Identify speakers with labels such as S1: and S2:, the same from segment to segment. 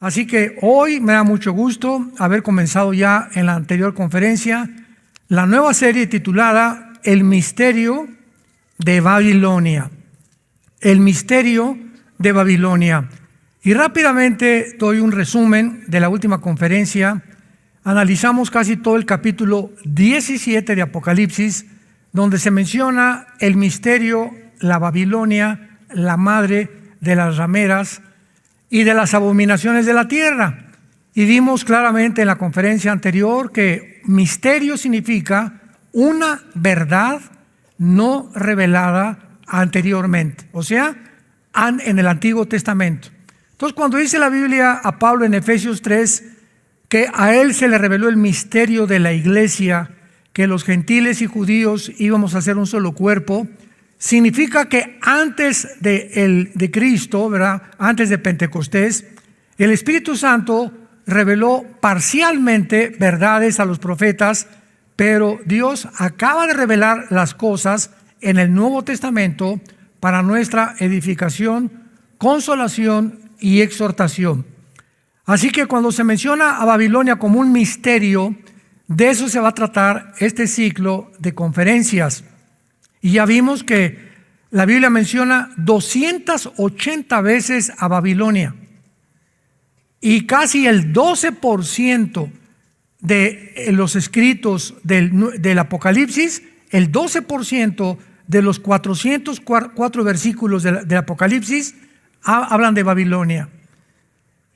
S1: Así que hoy me da mucho gusto haber comenzado ya en la anterior conferencia la nueva serie titulada El misterio de Babilonia. El misterio de Babilonia. Y rápidamente doy un resumen de la última conferencia. Analizamos casi todo el capítulo 17 de Apocalipsis, donde se menciona el misterio, la Babilonia, la madre de las rameras y de las abominaciones de la tierra. Y vimos claramente en la conferencia anterior que misterio significa una verdad no revelada anteriormente, o sea, en el Antiguo Testamento. Entonces, cuando dice la Biblia a Pablo en Efesios 3 que a él se le reveló el misterio de la iglesia, que los gentiles y judíos íbamos a ser un solo cuerpo, significa que antes de Cristo, ¿verdad? Antes de Pentecostés, el Espíritu Santo reveló parcialmente verdades a los profetas, pero Dios acaba de revelar las cosas en el Nuevo Testamento para nuestra edificación, consolación y exhortación. Así que cuando se menciona a Babilonia como un misterio, de eso se va a tratar este ciclo de conferencias. Y ya vimos que la Biblia menciona 280 veces a Babilonia. Y casi el 12% de los escritos del Apocalipsis, el 12% de los 404 versículos del Apocalipsis hablan de Babilonia.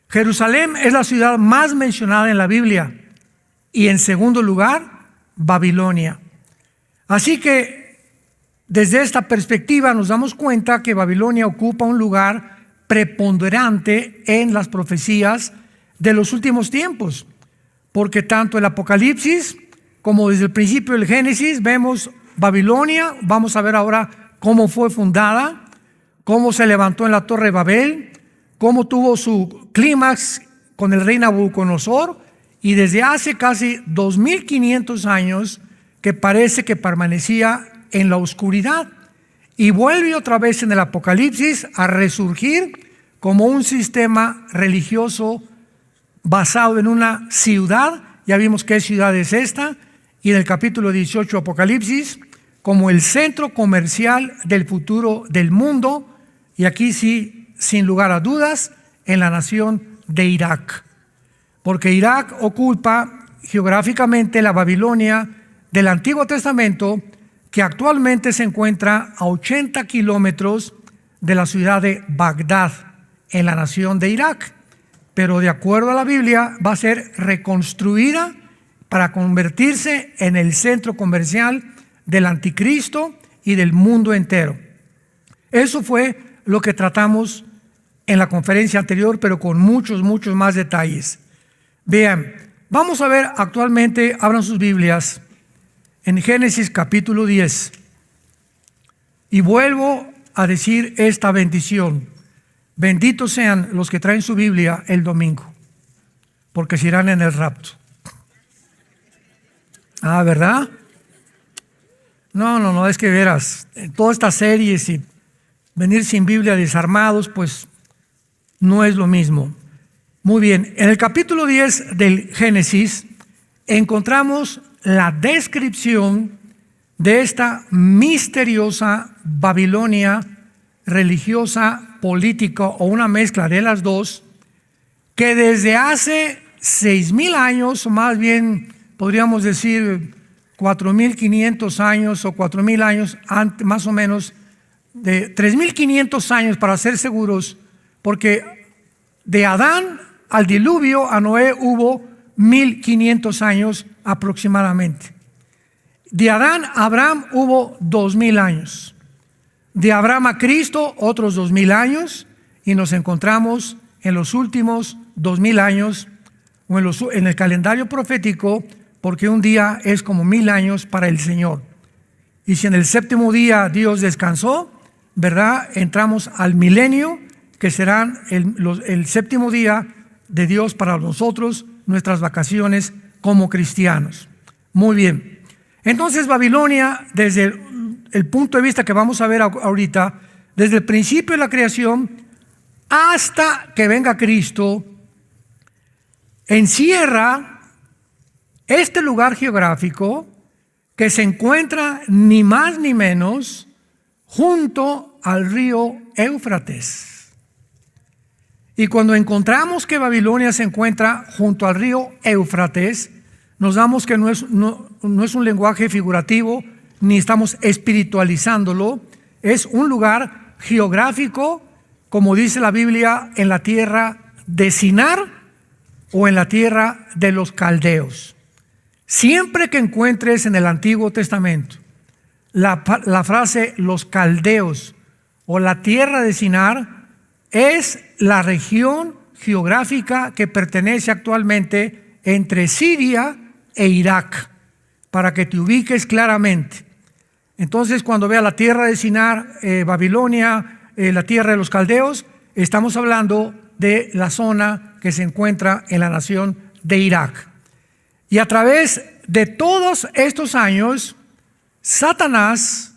S1: Jerusalén es la ciudad más mencionada en la Biblia. Y en segundo lugar, Babilonia. Así que desde esta perspectiva nos damos cuenta que Babilonia ocupa un lugar preponderante en las profecías de los últimos tiempos, porque tanto el Apocalipsis como desde el principio del Génesis vemos Babilonia. Vamos a ver ahora cómo fue fundada, cómo se levantó en la Torre de Babel, cómo tuvo su clímax con el rey Nabucodonosor, y desde hace casi 2500 años que parece que permanecía en la oscuridad, y vuelve otra vez en el Apocalipsis a resurgir como un sistema religioso basado en una ciudad. Ya vimos qué ciudad es esta, y en el capítulo 18 Apocalipsis como el centro comercial del futuro del mundo, y aquí sí, sin lugar a dudas, en la nación de Irak, porque Irak ocupa geográficamente la Babilonia del Antiguo Testamento, que actualmente se encuentra a 80 kilómetros de la ciudad de Bagdad, en la nación de Irak. Pero de acuerdo a la Biblia va a ser reconstruida para convertirse en el centro comercial del anticristo y del mundo entero. Eso fue lo que tratamos en la conferencia anterior, pero con muchos más detalles. Vean, vamos a ver actualmente, abran sus Biblias, en Génesis capítulo 10. Y vuelvo a decir esta bendición. Benditos sean los que traen su Biblia el domingo, porque se irán en el rapto. Ah, ¿verdad? No, es que verás, en todas estas series y venir sin Biblia desarmados, pues no es lo mismo. Muy bien, en el capítulo 10 del Génesis encontramos la descripción de esta misteriosa Babilonia religiosa, política o una mezcla de las dos, que desde hace 6000 años, o más bien podríamos decir 4500 años o 4000 años, más o menos de 3500 años para ser seguros, porque de Adán al diluvio a Noé hubo 1500 años aproximadamente. De Adán a Abraham hubo 2000 años. De Abraham a Cristo otros 2000 años, y nos encontramos en los últimos 2000 años, o en el calendario profético, porque un día es como 1000 años para el Señor. Y si en el séptimo día Dios descansó, ¿verdad? Entramos al milenio, que serán el séptimo día de Dios para nosotros, nuestras vacaciones como cristianos. Muy bien. Entonces Babilonia, desde el punto de vista que vamos a ver ahorita, desde el principio de la creación hasta que venga Cristo, encierra este lugar geográfico que se encuentra ni más ni menos junto al río Éufrates. Y cuando encontramos que Babilonia se encuentra junto al río Éufrates, nos damos que no es un lenguaje figurativo, ni estamos espiritualizándolo. Es un lugar geográfico, como dice la Biblia, en la tierra de Sinar o en la tierra de los caldeos. Siempre que encuentres en el Antiguo Testamento la frase los caldeos o la tierra de Sinar, es la región geográfica que pertenece actualmente entre Siria e Irak, para que te ubiques claramente. Entonces, cuando vea la tierra de Sinar, Babilonia, la tierra de los caldeos, estamos hablando de la zona que se encuentra en la nación de Irak. Y a través de todos estos años, Satanás,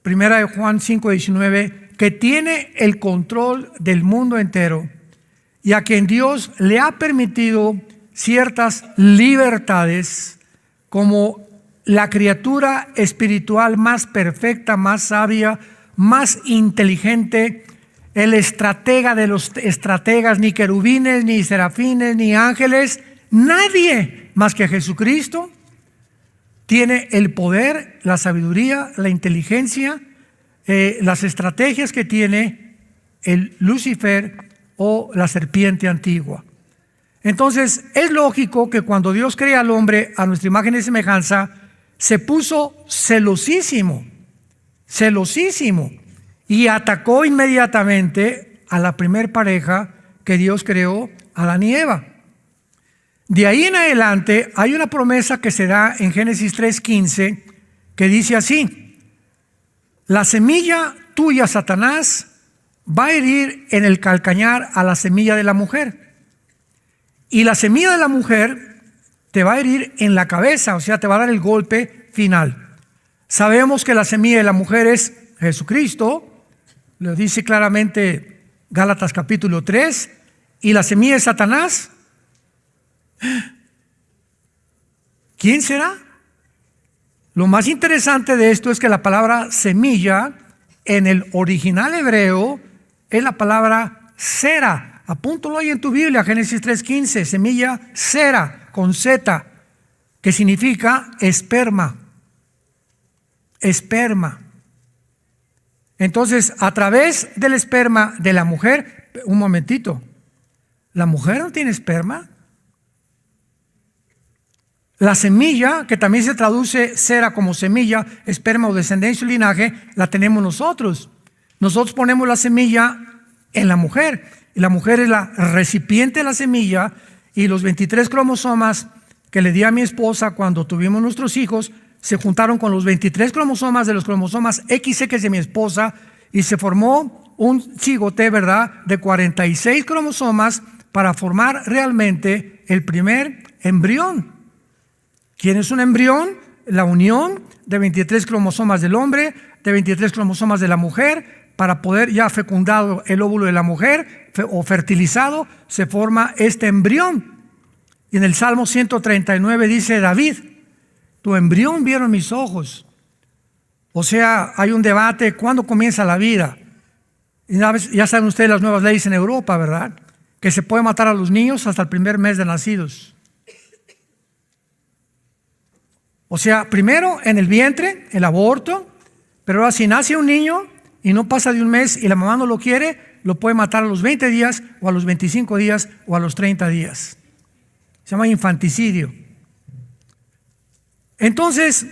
S1: 1 Juan 5:19, que tiene el control del mundo entero y a quien Dios le ha permitido ciertas libertades como la criatura espiritual más perfecta, más sabia, más inteligente, el estratega de los estrategas, ni querubines, ni serafines, ni ángeles, nadie más que Jesucristo tiene el poder, la sabiduría, la inteligencia, las estrategias que tiene el Lucifer o la serpiente antigua. Entonces, es lógico que cuando Dios crea al hombre a nuestra imagen y semejanza, se puso celosísimo, y atacó inmediatamente a la primer pareja que Dios creó, Adán y Eva. De ahí en adelante hay una promesa que se da en Génesis 3:15 que dice así: la semilla tuya, Satanás, va a herir en el calcañar a la semilla de la mujer, y la semilla de la mujer te va a herir en la cabeza, o sea, te va a dar el golpe final. Sabemos que la semilla de la mujer es Jesucristo, lo dice claramente Gálatas capítulo 3, y la semilla de Satanás, ¿quién será? Lo más interesante de esto es que la palabra semilla en el original hebreo es la palabra sera. Apúntalo ahí en tu Biblia, Génesis 3:15, semilla sera, con Z, que significa esperma. Esperma. Entonces, a través del esperma de la mujer, un momentito, ¿la mujer no tiene esperma? La semilla, que también se traduce sera como semilla, esperma o descendencia o linaje, la tenemos nosotros. Nosotros ponemos la semilla en la mujer, y la mujer es la recipiente de la semilla, y los 23 cromosomas que le di a mi esposa cuando tuvimos nuestros hijos se juntaron con los 23 cromosomas de los cromosomas XX de mi esposa, y se formó un cigote, ¿verdad?, de 46 cromosomas para formar realmente el primer embrión. ¿Quién es un embrión? La unión de 23 cromosomas del hombre, de 23 cromosomas de la mujer, para poder ya fecundado el óvulo de la mujer o fertilizado, se forma este embrión. Y en el Salmo 139 dice David: tu embrión vieron mis ojos. O sea, hay un debate, ¿cuándo comienza la vida? Y ya saben ustedes las nuevas leyes en Europa, ¿verdad? Que se puede matar a los niños hasta el primer mes de nacidos. O sea, primero en el vientre, el aborto, pero ahora si nace un niño y no pasa de un mes y la mamá no lo quiere, lo puede matar a los 20 días o a los 25 días o a los 30 días. Se llama infanticidio. Entonces,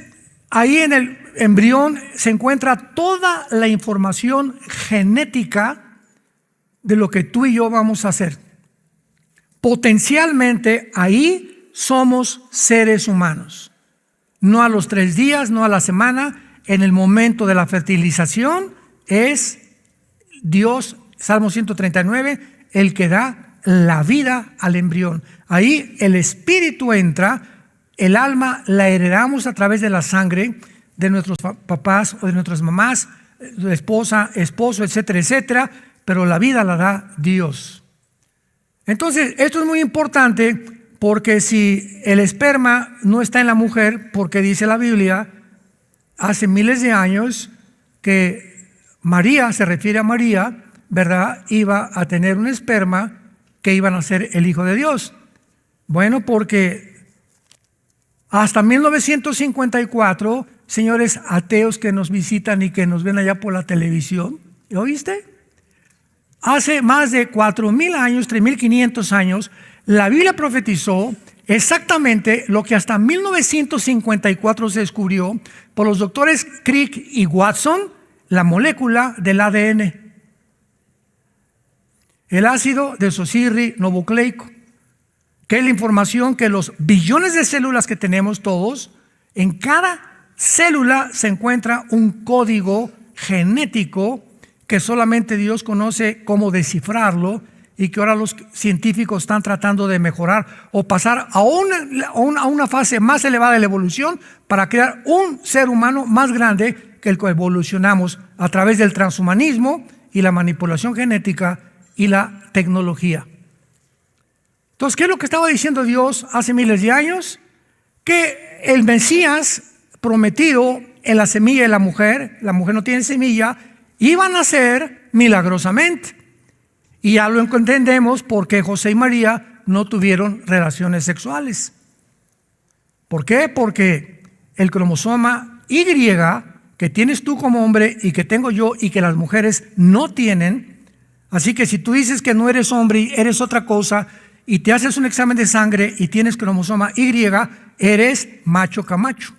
S1: ahí en el embrión se encuentra toda la información genética de lo que tú y yo vamos a hacer. Potencialmente ahí somos seres humanos. No a los 3 días, no a la semana, en el momento de la fertilización es Dios, Salmo 139, el que da la vida al embrión. Ahí el espíritu entra, el alma la heredamos a través de la sangre de nuestros papás o de nuestras mamás, esposa, esposo, etcétera, etcétera, pero la vida la da Dios. Entonces, esto es muy importante porque si el esperma no está en la mujer, porque dice la Biblia, hace miles de años que María, se refiere a María, ¿verdad? Iba a tener un esperma que iban a ser el Hijo de Dios. Bueno, porque hasta 1954, señores ateos que nos visitan y que nos ven allá por la televisión, ¿lo oíste? Hace más de 4,000 años, 3,500 años, la Biblia profetizó exactamente lo que hasta 1954 se descubrió por los doctores Crick y Watson, la molécula del ADN. El ácido desoxirribonucleico, que es la información que los billones de células que tenemos todos, en cada célula se encuentra un código genético que solamente Dios conoce cómo descifrarlo y que ahora los científicos están tratando de mejorar o pasar a una fase más elevada de la evolución para crear un ser humano más grande que el que evolucionamos a través del transhumanismo y la manipulación genética y la tecnología. Entonces, ¿qué es lo que estaba diciendo Dios hace miles de años? Que el Mesías prometido en la semilla de la mujer no tiene semilla, iba a nacer milagrosamente. Y ya lo entendemos porque José y María no tuvieron relaciones sexuales. ¿Por qué? Porque el cromosoma Y que tienes tú como hombre y que tengo yo y que las mujeres no tienen. Así que si tú dices que no eres hombre y eres otra cosa y te haces un examen de sangre y tienes cromosoma Y, eres macho camacho.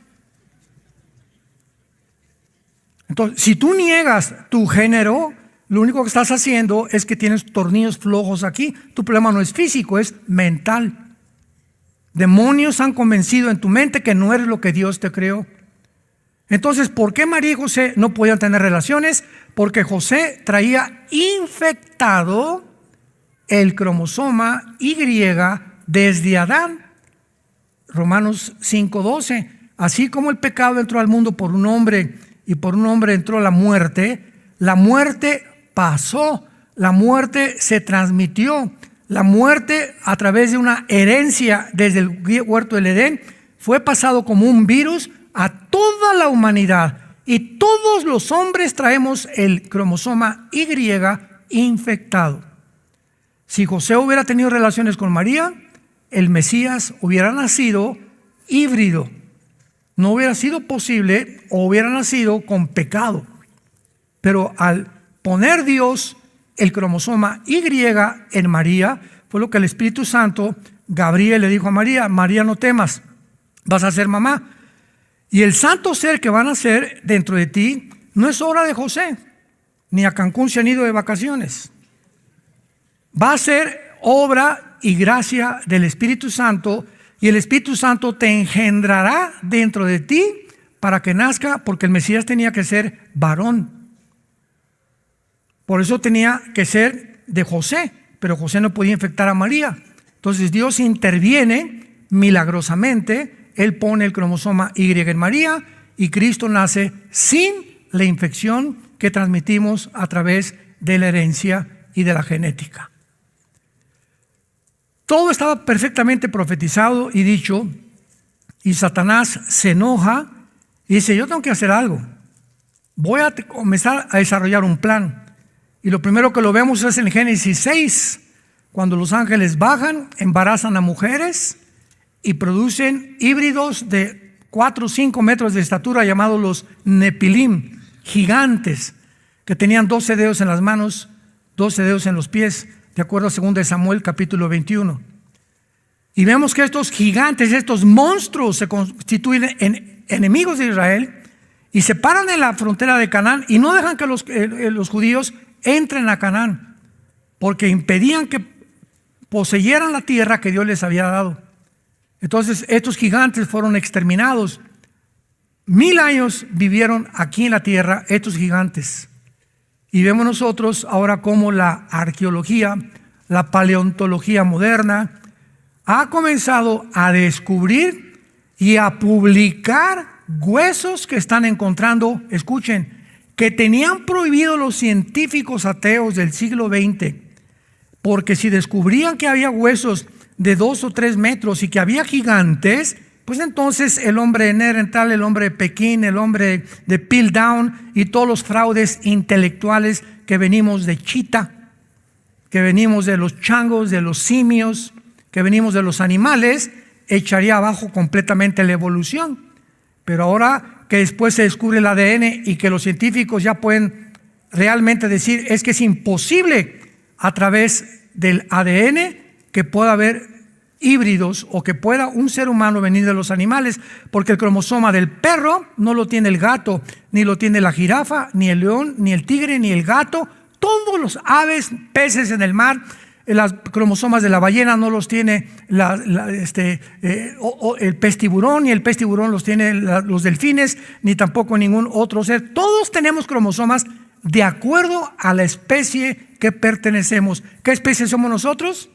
S1: Entonces, si tú niegas tu género, lo único que estás haciendo es que tienes tornillos flojos aquí. Tu problema no es físico, es mental. Demonios han convencido en tu mente que no eres lo que Dios te creó. Entonces, ¿por qué María y José no podían tener relaciones? Porque José traía infectado el cromosoma Y desde Adán. Romanos 5:12. Así como el pecado entró al mundo por un hombre y por un hombre entró la muerte pasó, la muerte se transmitió, la muerte a través de una herencia desde el huerto del Edén fue pasado como un virus a toda la humanidad y todos los hombres traemos el cromosoma Y infectado. Si José hubiera tenido relaciones con María, el Mesías hubiera nacido híbrido. No hubiera sido posible o hubiera nacido con pecado. Pero al poner Dios el cromosoma Y en María, fue lo que el Espíritu Santo, Gabriel le dijo a María: María, no temas, vas a ser mamá. Y el santo ser que van a nacer dentro de ti no es obra de José, ni a Cancún se han ido de vacaciones. Va a ser obra y gracia del Espíritu Santo, y el Espíritu Santo te engendrará dentro de ti para que nazca, porque el Mesías tenía que ser varón. Por eso tenía que ser de José, pero José no podía infectar a María. Entonces Dios interviene milagrosamente, Él pone el cromosoma Y en María y Cristo nace sin la infección que transmitimos a través de la herencia y de la genética. Todo estaba perfectamente profetizado y dicho, y Satanás se enoja y dice: yo tengo que hacer algo, voy a comenzar a desarrollar un plan. Y lo primero que lo vemos es en Génesis 6, cuando los ángeles bajan, embarazan a mujeres y producen híbridos de 4 o 5 metros de estatura llamados los Nepilim, gigantes, que tenían 12 dedos en las manos, 12 dedos en los pies, de acuerdo a 2 Samuel capítulo 21. Y vemos que estos gigantes, estos monstruos se constituyen en enemigos de Israel y se paran en la frontera de Canaán y no dejan que los judíos entren a Canaán, porque impedían que poseyeran la tierra que Dios les había dado. Entonces estos gigantes fueron exterminados. 1000 años vivieron aquí en la tierra estos gigantes. Y vemos nosotros ahora cómo la arqueología, la paleontología moderna, ha comenzado a descubrir y a publicar huesos que están encontrando, escuchen, que tenían prohibido los científicos ateos del siglo XX porque si descubrían que había huesos de 2 o 3 metros y que había gigantes, pues entonces el hombre de Neandertal, el hombre de Pekín, el hombre de Piltdown y todos los fraudes intelectuales que venimos de Chita, que venimos de los changos, de los simios, que venimos de los animales, echaría abajo completamente la evolución. Pero ahora que después se descubre el ADN y que los científicos ya pueden realmente decir es que es imposible a través del ADN que pueda haber híbridos o que pueda un ser humano venir de los animales, porque el cromosoma del perro no lo tiene el gato, ni lo tiene la jirafa, ni el león, ni el tigre, ni el gato. Todos los aves, peces en el mar, las cromosomas de la ballena no los tiene el pez tiburón, ni el pez tiburón los tiene los delfines, ni tampoco ningún otro ser. Todos tenemos cromosomas de acuerdo a la especie que pertenecemos. ¿Qué especie somos nosotros?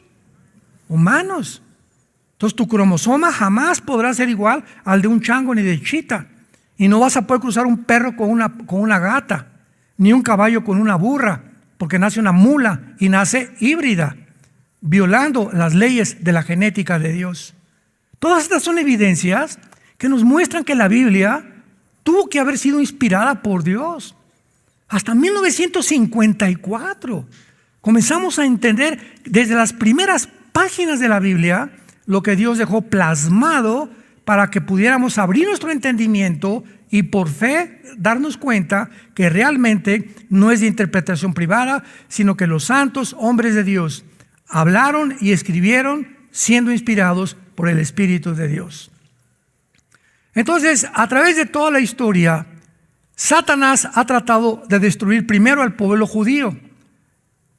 S1: Humanos. Entonces tu cromosoma jamás podrá ser igual al de un chango ni de chita. Y no vas a poder cruzar un perro con una gata, ni un caballo con una burra, porque nace una mula y nace híbrida, violando las leyes de la genética de Dios. Todas estas son evidencias que nos muestran que la Biblia tuvo que haber sido inspirada por Dios. Hasta 1954 comenzamos a entender desde las primeras páginas de la Biblia lo que Dios dejó plasmado para que pudiéramos abrir nuestro entendimiento y por fe darnos cuenta que realmente no es de interpretación privada, sino que los santos hombres de Dios hablaron y escribieron siendo inspirados por el Espíritu de Dios. Entonces, a través de toda la historia, Satanás ha tratado de destruir primero al pueblo judío.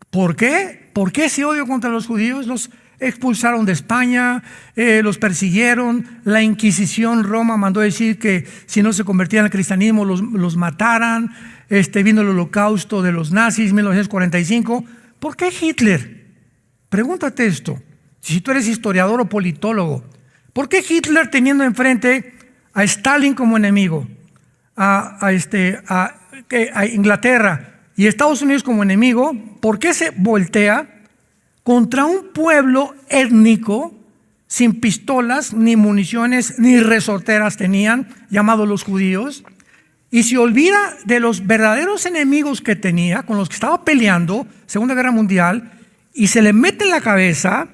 S1: ¿Por qué? ¿Por qué ese odio contra los judíos? Los expulsaron de España, los persiguieron, la Inquisición Roma mandó decir que si no se convertían al cristianismo los mataran, vino el holocausto de los nazis en 1945. ¿Por qué Hitler? Pregúntate esto, si tú eres historiador o politólogo, ¿por qué Hitler teniendo enfrente a Stalin como enemigo, a Inglaterra y Estados Unidos como enemigo, por qué se voltea contra un pueblo étnico sin pistolas, ni municiones, ni resorteras tenían, llamados los judíos, y se olvida de los verdaderos enemigos que tenía, con los que estaba peleando, Segunda Guerra Mundial, y se le mete en la cabeza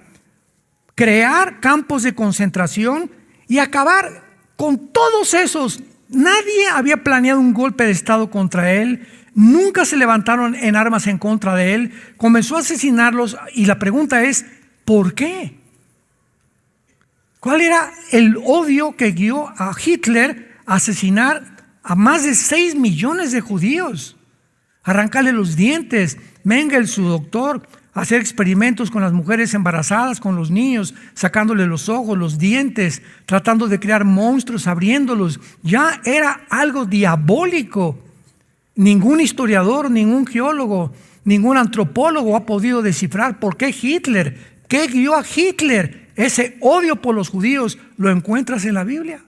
S1: crear campos de concentración y acabar con todos esos? Nadie había planeado un golpe de Estado contra él, nunca se levantaron en armas en contra de él, comenzó a asesinarlos y la pregunta es, ¿por qué? ¿Cuál era el odio que guió a Hitler a asesinar a más de 6 millones de judíos? Arrancarle los dientes, Mengele, su doctor, hacer experimentos con las mujeres embarazadas, con los niños, sacándole los ojos, los dientes, tratando de crear monstruos, abriéndolos. Ya era algo diabólico. Ningún historiador, ningún geólogo, ningún antropólogo ha podido descifrar por qué Hitler, qué guió a Hitler. Ese odio por los judíos lo encuentras en la Biblia.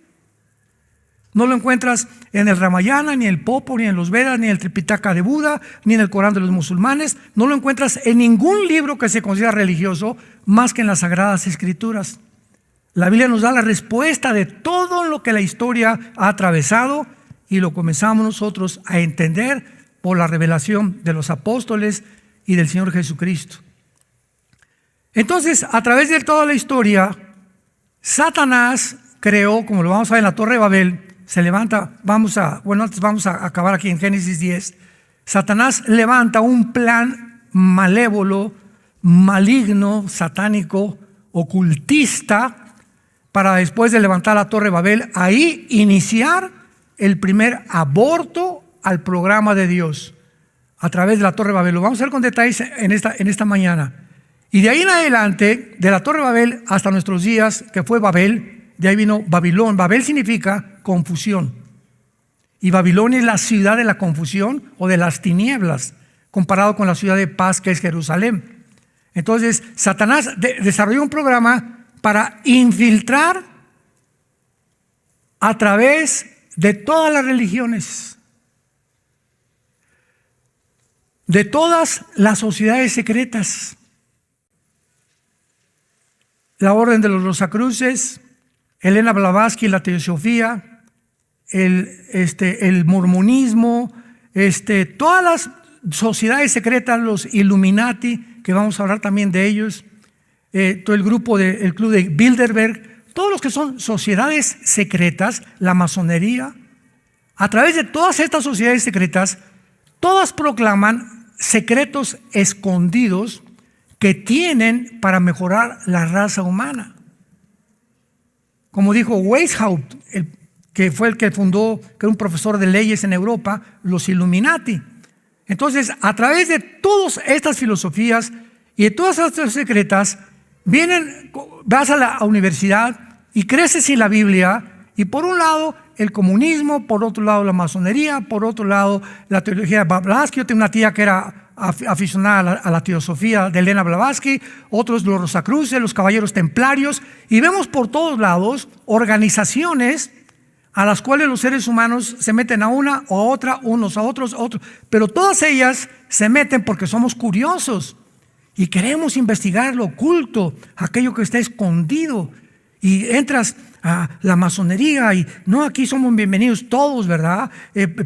S1: No lo encuentras en el Ramayana, ni en el Popo, ni en los Vedas, ni en el Tripitaka de Buda, ni en el Corán de los musulmanes. No lo encuentras en ningún libro que se considera religioso más que en las Sagradas Escrituras. La Biblia nos da la respuesta de todo lo que la historia ha atravesado y lo comenzamos nosotros a entender por la revelación de los apóstoles y del Señor Jesucristo. Entonces, a través de toda la historia, Satanás creó, como lo vamos a ver en la Torre de Babel, se levanta, vamos a acabar aquí en Génesis 10. Satanás levanta un plan malévolo, maligno, satánico, ocultista, para después de levantar la Torre de Babel, ahí iniciar el primer aborto al programa de Dios a través de la Torre de Babel. Lo vamos a ver con detalles en esta mañana. Y de ahí en adelante, de la Torre de Babel hasta nuestros días, que fue Babel, de ahí vino Babilón. Babel significa confusión. Y Babilonia es la ciudad de la confusión o de las tinieblas, comparado con la ciudad de paz que es Jerusalén. Entonces, Satanás desarrolló un programa para infiltrar a través de todas las religiones, de todas las sociedades secretas, la Orden de los Rosacruces, Elena Blavatsky, la Teosofía, el mormonismo, todas las sociedades secretas, los Illuminati, que vamos a hablar también de ellos, todo el grupo del club de Bilderberg, todos los que son sociedades secretas, la masonería. A través de todas estas sociedades secretas, todas proclaman secretos escondidos que tienen para mejorar la raza humana. Como dijo Weishaupt, que fue el que fundó, que era un profesor de leyes en Europa, los Illuminati. Entonces, a través de todas estas filosofías y de todas estas secretas, vas a la universidad y creces sin la Biblia, y por un lado el comunismo, por otro lado la masonería, por otro lado la teología de Blavatsky. Yo tengo una tía que era aficionada a la teosofía de Elena Blavatsky, otros los Rosacruces, los caballeros templarios, y vemos por todos lados organizaciones a las cuales los seres humanos se meten a una o a otra, unos a otros, pero todas ellas se meten porque somos curiosos y queremos investigar lo oculto, aquello que está escondido, y entras a la masonería y no, aquí somos bienvenidos todos, ¿verdad?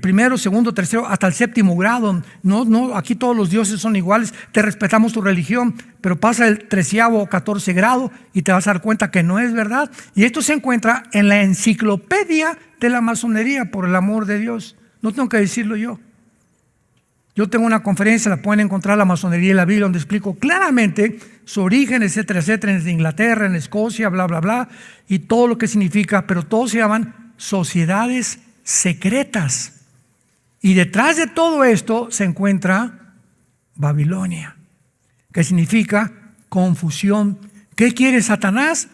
S1: Primero, segundo, tercero, hasta el séptimo grado. No, aquí todos los dioses son iguales, te respetamos tu religión, pero pasa el 13º o 14 grado y te vas a dar cuenta que no es verdad. Y esto se encuentra en la enciclopedia de la masonería, por el amor de Dios. No tengo que decirlo yo. Yo tengo una conferencia, la pueden encontrar, la masonería y la Biblia, donde explico claramente su origen, etcétera, etcétera, en Inglaterra, en Escocia, bla, bla, bla, y todo lo que significa, pero todos se llaman sociedades secretas. Y detrás de todo esto se encuentra Babilonia, que significa confusión. ¿Qué quiere Satanás?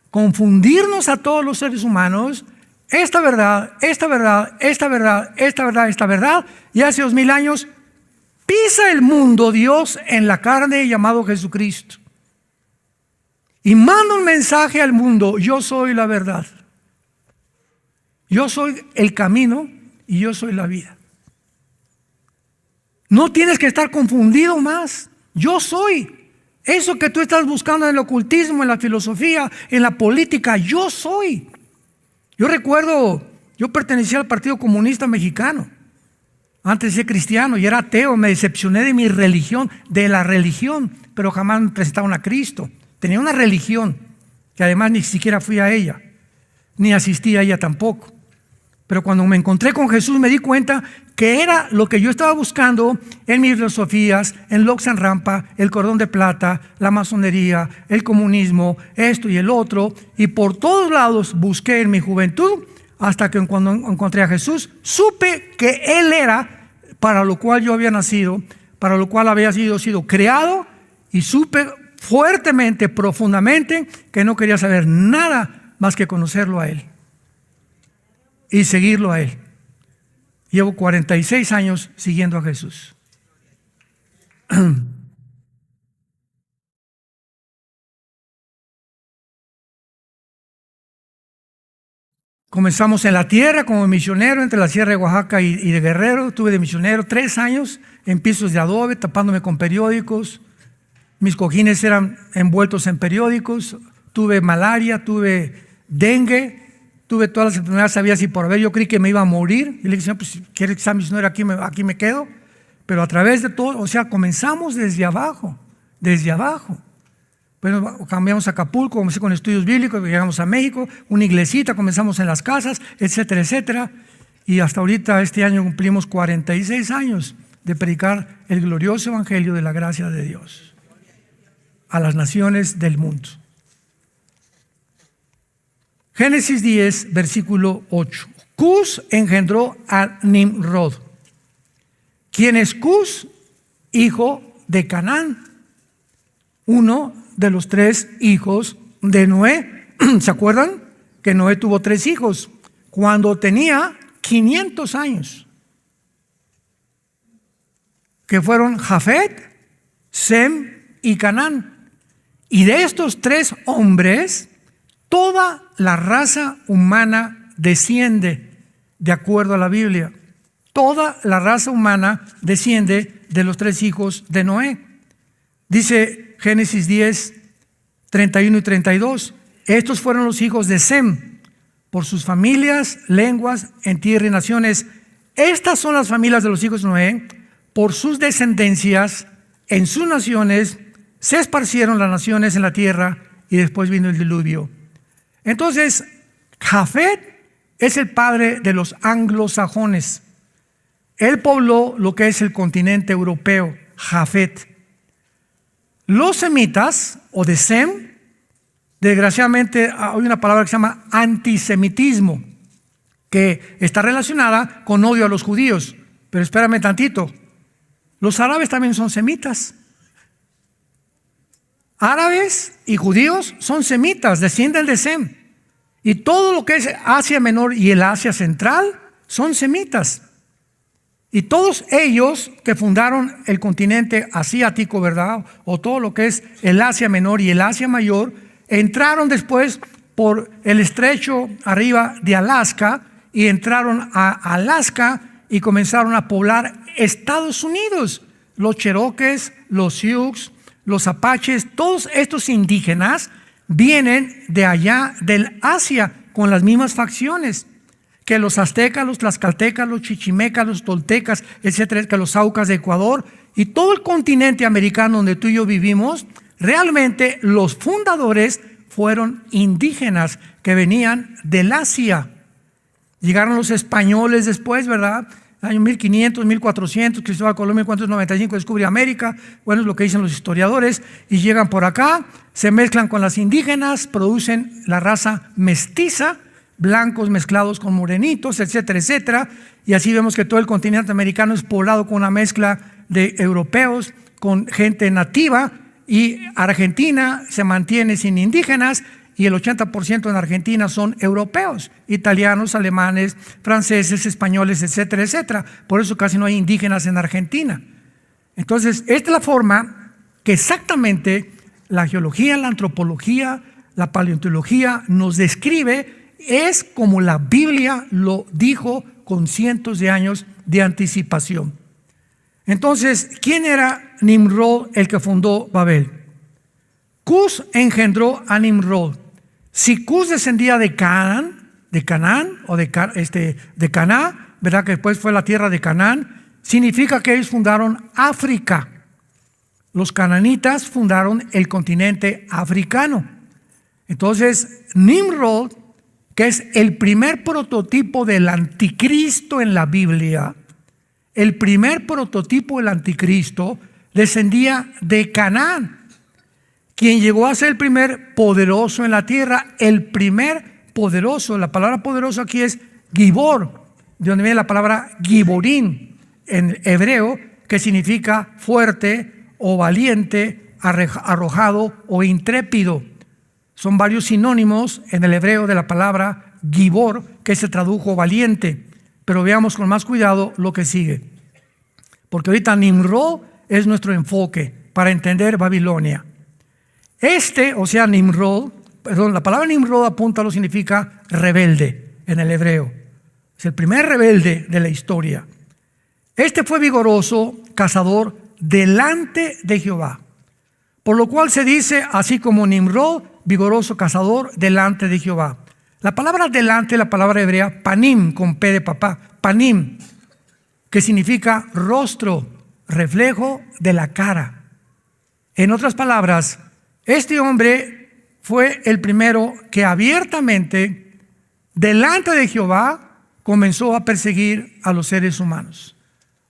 S1: Confundirnos a todos los seres humanos. Esta verdad, y hace 2000 años pisa el mundo Dios en la carne llamado Jesucristo y manda un mensaje al mundo: yo soy la verdad, yo soy el camino y yo soy la vida. No tienes que estar confundido más. Yo soy eso que tú estás buscando en el ocultismo, en la filosofía, en la política. Yo soy. Yo recuerdo, yo pertenecía al Partido Comunista Mexicano antes de ser cristiano, y era ateo. Me decepcioné de mi religión, de la religión, pero jamás me presentaron a Cristo. Tenía una religión que además ni siquiera fui a ella, ni asistí a ella tampoco. Pero cuando me encontré con Jesús me di cuenta que era lo que yo estaba buscando en mis filosofías, en Loxan Rampa, el cordón de plata, la masonería, el comunismo, esto y el otro, y por todos lados busqué en mi juventud, hasta que cuando encontré a Jesús, supe que Él era para lo cual yo había nacido, para lo cual había sido creado, y supe fuertemente, profundamente, que no quería saber nada más que conocerlo a Él y seguirlo a Él. Llevo 46 años siguiendo a Jesús. Comenzamos en la tierra como misionero entre la Sierra de Oaxaca y de Guerrero. Estuve de misionero 3 años en pisos de adobe, tapándome con periódicos. Mis cojines eran envueltos en periódicos. Tuve malaria, tuve dengue, tuve todas las enfermedades sabidas y por haber. Yo creí que me iba a morir. Y le dije: Señor, pues si quieres que sea misionero, aquí me quedo. Pero a través de todo, o sea, comenzamos desde abajo. Bueno, cambiamos a Acapulco, comencé con estudios bíblicos, llegamos a México, una iglesita, comenzamos en las casas, etcétera, etcétera. Y hasta ahorita, este año, cumplimos 46 años de predicar el glorioso evangelio de la gracia de Dios a las naciones del mundo. Génesis 10, versículo 8. Cus engendró a Nimrod. ¿Quién es Cus? Hijo de Canaán, uno de los 3 hijos de Noé. ¿Se acuerdan? Que Noé tuvo 3 hijos cuando tenía 500 años, que fueron Jafet, Sem y Canaán. Y de estos 3 hombres, toda la raza humana desciende, de acuerdo a la Biblia. Toda la raza humana desciende de los 3 hijos de Noé. Dice Génesis 10, 31 y 32. Estos fueron los hijos de Sem, por sus familias, lenguas, en tierra y naciones. Estas son las familias de los hijos de Noé, por sus descendencias, en sus naciones, se esparcieron las naciones en la tierra, y después vino el diluvio. Entonces, Jafet es el padre de los anglosajones. Él pobló lo que es el continente europeo, Jafet. Los semitas, o de Sem, desgraciadamente hay una palabra que se llama antisemitismo, que está relacionada con odio a los judíos. Pero espérame tantito, los árabes también son semitas. Árabes y judíos son semitas, descienden de Sem. Y todo lo que es Asia Menor y el Asia Central son semitas. Y todos ellos que fundaron el continente asiático, ¿verdad? O todo lo que es el Asia Menor y el Asia Mayor, entraron después por el estrecho arriba de Alaska y entraron a Alaska y comenzaron a poblar Estados Unidos. Los cherokees, los sioux, los apaches, todos estos indígenas vienen de allá del Asia con las mismas facciones que los aztecas, los tlaxcaltecas, los chichimecas, los toltecas, etcétera, que los aucas de Ecuador y todo el continente americano donde tú y yo vivimos. Realmente los fundadores fueron indígenas que venían del Asia. Llegaron los españoles después, ¿verdad? Año 1500, 1400, Cristóbal Colón 1495 descubre América. Bueno, es lo que dicen los historiadores. Y llegan por acá, se mezclan con las indígenas, producen la raza mestiza, blancos mezclados con morenitos, etcétera, etcétera. Y así vemos que todo el continente americano es poblado con una mezcla de europeos, con gente nativa. Y Argentina se mantiene sin indígenas y el 80% en Argentina son europeos, italianos, alemanes, franceses, españoles, etcétera, etcétera. Por eso casi no hay indígenas en Argentina. Entonces, esta es la forma que exactamente la geología, la antropología, la paleontología nos describe, es como la Biblia lo dijo con cientos de años de anticipación. Entonces, ¿quién era Nimrod, el que fundó Babel? Cus engendró a Nimrod. Si Cus descendía de Canaán, o de Caná, ¿verdad? Que después fue la tierra de Canaán, significa que ellos fundaron África. Los cananitas fundaron el continente africano. Entonces, Nimrod, que es el primer prototipo del anticristo en la Biblia, el primer prototipo del anticristo descendía de Canaán, quien llegó a ser el primer poderoso en la tierra, el primer poderoso. La palabra poderoso aquí es Gibor, de donde viene la palabra Giborín en hebreo, que significa fuerte o valiente, arrojado o intrépido. Son varios sinónimos en el hebreo de la palabra Gibor, que se tradujo valiente. Pero veamos con más cuidado lo que sigue. Porque ahorita Nimrod es nuestro enfoque para entender Babilonia. O sea, Nimrod, la palabra Nimrod apunta significa rebelde en el hebreo. Es el primer rebelde de la historia. Este fue vigoroso, cazador delante de Jehová. Por lo cual se dice, así como Nimrod, vigoroso cazador delante de Jehová. La palabra delante, la palabra hebrea, panim, con P de papá, panim, que significa rostro, reflejo de la cara. En otras palabras, este hombre fue el primero que abiertamente, delante de Jehová, comenzó a perseguir a los seres humanos.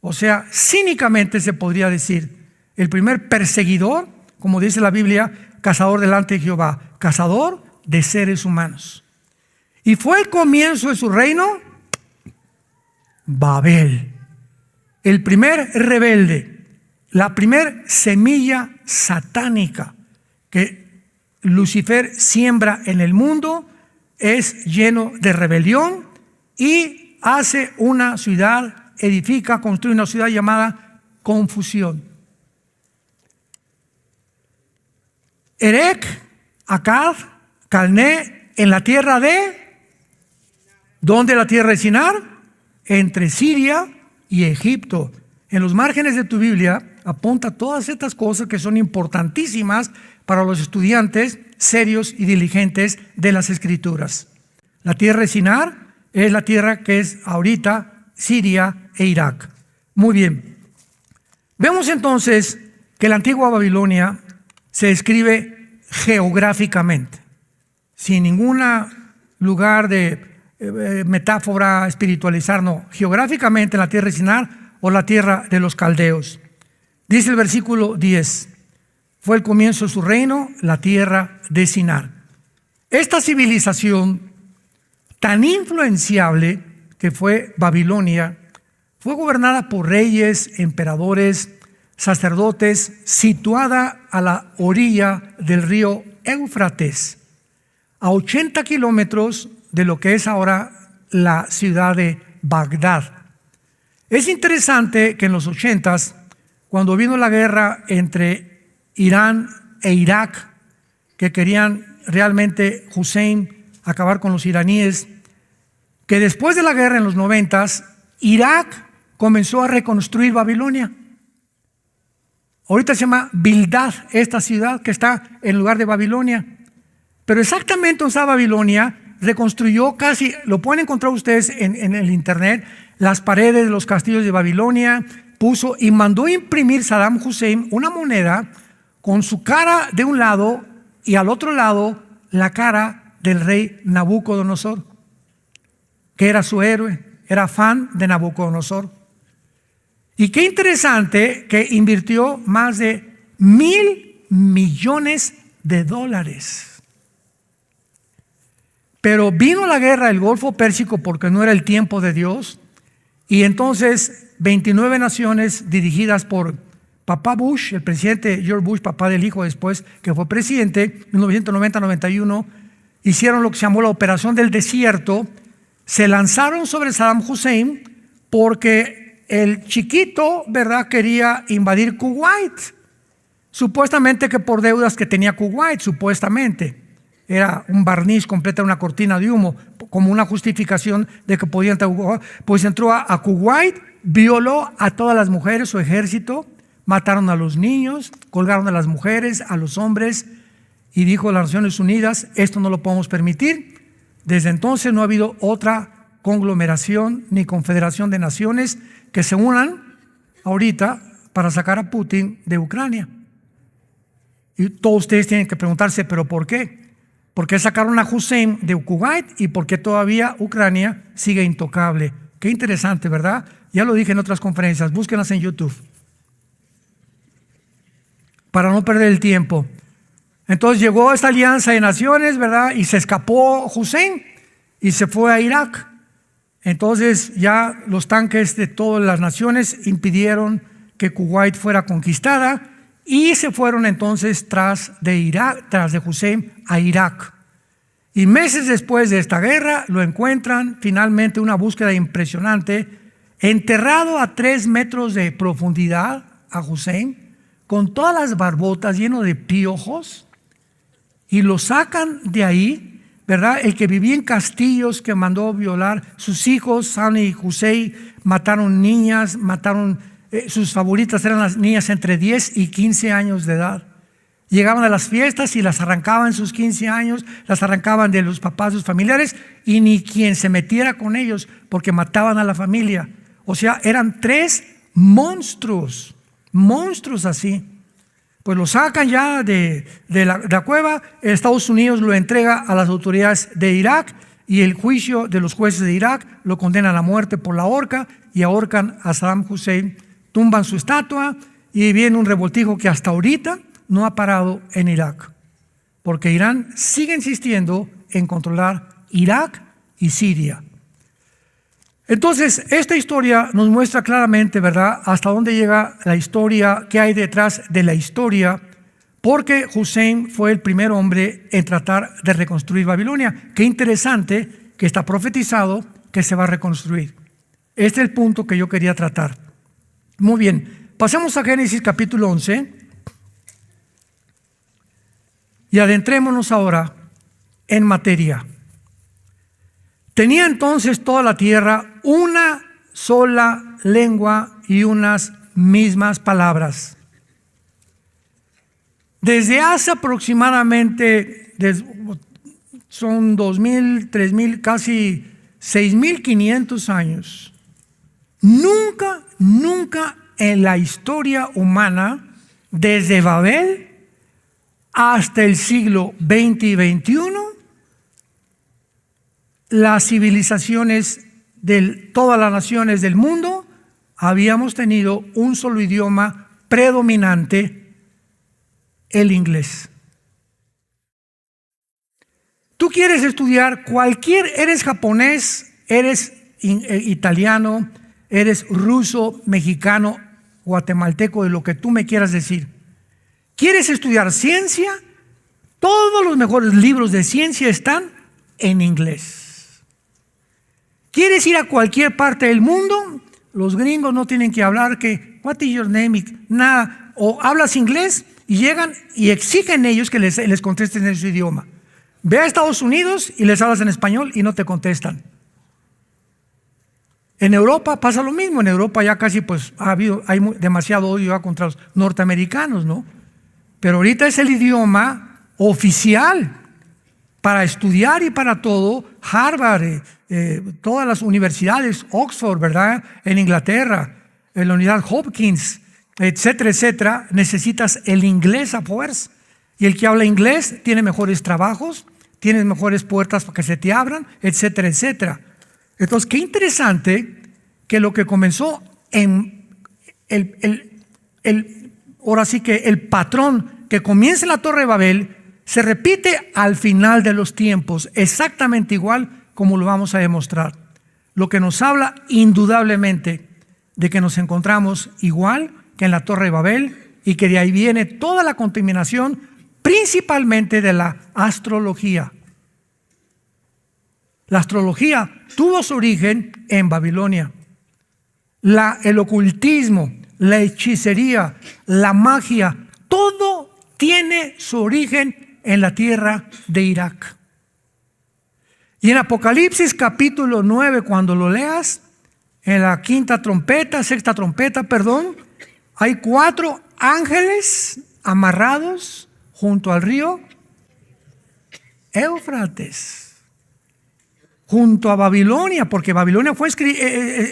S1: O sea, cínicamente se podría decir, el primer perseguidor, como dice la Biblia, cazador delante de Jehová, cazador de seres humanos. Y fue el comienzo de su reino, Babel, el primer rebelde, la primer semilla satánica que Lucifer siembra en el mundo, es lleno de rebelión y hace una ciudad, construye una ciudad llamada confusión. Erech, Akkad, Calné, en la tierra de, ¿dónde la tierra de Sinar? Entre Siria y Egipto. En los márgenes de tu Biblia, apunta todas estas cosas que son importantísimas para los estudiantes serios y diligentes de las Escrituras. La tierra de Sinar es la tierra que es ahorita Siria e Irak. Muy bien. Vemos entonces que la antigua Babilonia se describe geográficamente, sin ningún lugar de metáfora espiritualizar, no. Geográficamente la tierra de Sinar o la tierra de los caldeos. Dice el versículo 10, fue el comienzo de su reino, la tierra de Sinar. Esta civilización tan influenciable que fue Babilonia, fue gobernada por reyes, emperadores, sacerdotes, situada a la orilla del río Éufrates, a 80 kilómetros de lo que es ahora la ciudad de Bagdad. Es interesante que en los 80s, cuando vino la guerra entre Irán e Irak, que querían realmente Hussein acabar con los iraníes, que después de la guerra en los 90s, Irak comenzó a reconstruir Babilonia. Ahorita se llama Bildad, esta ciudad que está en lugar de Babilonia. Pero exactamente donde está Babilonia, reconstruyó casi, lo pueden encontrar ustedes en el internet, las paredes de los castillos de Babilonia, puso y mandó imprimir Saddam Hussein una moneda con su cara de un lado y al otro lado la cara del rey Nabucodonosor, que era su héroe, era fan de Nabucodonosor. Y qué interesante que invirtió más de $1,000 millones. Pero vino la guerra del Golfo Pérsico porque no era el tiempo de Dios, y entonces 29 naciones dirigidas por papá Bush, el presidente George Bush, papá del hijo después que fue presidente, 1990-91, hicieron lo que se llamó la Operación del Desierto. Se lanzaron sobre Saddam Hussein porque el chiquito, ¿verdad?, quería invadir Kuwait, supuestamente que por deudas que tenía Kuwait, supuestamente. Era un barniz completa, una cortina de humo, como una justificación de que podían entrar. Pues entró a Kuwait, violó a todas las mujeres, su ejército, mataron a los niños, colgaron a las mujeres, a los hombres, y dijo las Naciones Unidas, esto no lo podemos permitir. Desde entonces no ha habido otra conglomeración ni confederación de naciones que se unan ahorita para sacar a Putin de Ucrania. Y todos ustedes tienen que preguntarse, ¿pero por qué? ¿Por qué sacaron a Hussein de Kuwait y por qué todavía Ucrania sigue intocable? Qué interesante, ¿verdad? Ya lo dije en otras conferencias, búsquenlas en YouTube para no perder el tiempo. Entonces llegó esta alianza de naciones, ¿verdad? Y se escapó Hussein y se fue a Irak. Entonces ya los tanques de todas las naciones impidieron que Kuwait fuera conquistada y se fueron entonces tras de Hussein a Irak. Y meses después de esta guerra lo encuentran finalmente, una búsqueda impresionante, enterrado a 3 metros de profundidad a Hussein, con todas las barbotas, lleno de piojos, y lo sacan de ahí, ¿verdad? El que vivía en castillos, que mandó violar sus hijos, Sani y Hussein, mataron niñas, sus favoritas eran las niñas entre 10 y 15 años de edad. Llegaban a las fiestas y las arrancaban sus 15 años, las arrancaban de los papás, sus familiares, y ni quien se metiera con ellos, porque mataban a la familia. O sea, eran 3 monstruos así. Pues lo sacan ya de la cueva. Estados Unidos lo entrega a las autoridades de Irak, y el juicio de los jueces de Irak lo condenan a muerte por la horca, y ahorcan a Saddam Hussein, tumban su estatua, y viene un revoltijo que hasta ahorita no ha parado en Irak, porque Irán sigue insistiendo en controlar Irak y Siria. Entonces, esta historia nos muestra claramente, ¿verdad?, hasta dónde llega la historia, qué hay detrás de la historia, porque Hussein fue el primer hombre en tratar de reconstruir Babilonia. Qué interesante que está profetizado que se va a reconstruir. Este es el punto que yo quería tratar. Muy bien, pasemos a Génesis capítulo 11 y adentrémonos ahora en materia. Tenía entonces toda la tierra una sola lengua y unas mismas palabras. Desde hace aproximadamente, son 2.000, 3.000, casi 6.500 años, nunca en la historia humana, desde Babel hasta el siglo XX y XXI, las civilizaciones de todas las naciones del mundo habíamos tenido un solo idioma predominante, el inglés. Tú quieres estudiar eres japonés, eres italiano, eres ruso, mexicano, guatemalteco, de lo que tú me quieras decir. ¿Quieres estudiar ciencia? Todos los mejores libros de ciencia están en inglés. ¿Quieres ir a cualquier parte del mundo? Los gringos no tienen que hablar que, what is your name? Nada. O hablas inglés y llegan y exigen ellos que les contesten en su idioma. Ve a Estados Unidos y les hablas en español y no te contestan. En Europa pasa lo mismo. En Europa ya casi hay demasiado odio contra los norteamericanos, ¿no? Pero ahorita es el idioma oficial para estudiar y para todo. Harvard, todas las universidades, Oxford, ¿verdad? En Inglaterra, en la Universidad Hopkins, etcétera, etcétera. Necesitas el inglés a fuerza. Y el que habla inglés tiene mejores trabajos, tiene mejores puertas para que se te abran, etcétera, etcétera. Entonces, qué interesante que lo que comenzó en ahora sí que el patrón que comienza en la Torre de Babel se repite al final de los tiempos, exactamente igual como lo vamos a demostrar. Lo que nos habla indudablemente de que nos encontramos igual que en la Torre de Babel y que de ahí viene toda la contaminación, principalmente de la astrología. La astrología tuvo su origen en Babilonia. El ocultismo, la hechicería, la magia, todo tiene su origen en la tierra de Irak. Y en Apocalipsis capítulo 9, cuando lo leas, en la sexta trompeta, hay 4 ángeles amarrados junto al río Éufrates. Junto a Babilonia, porque Babilonia fue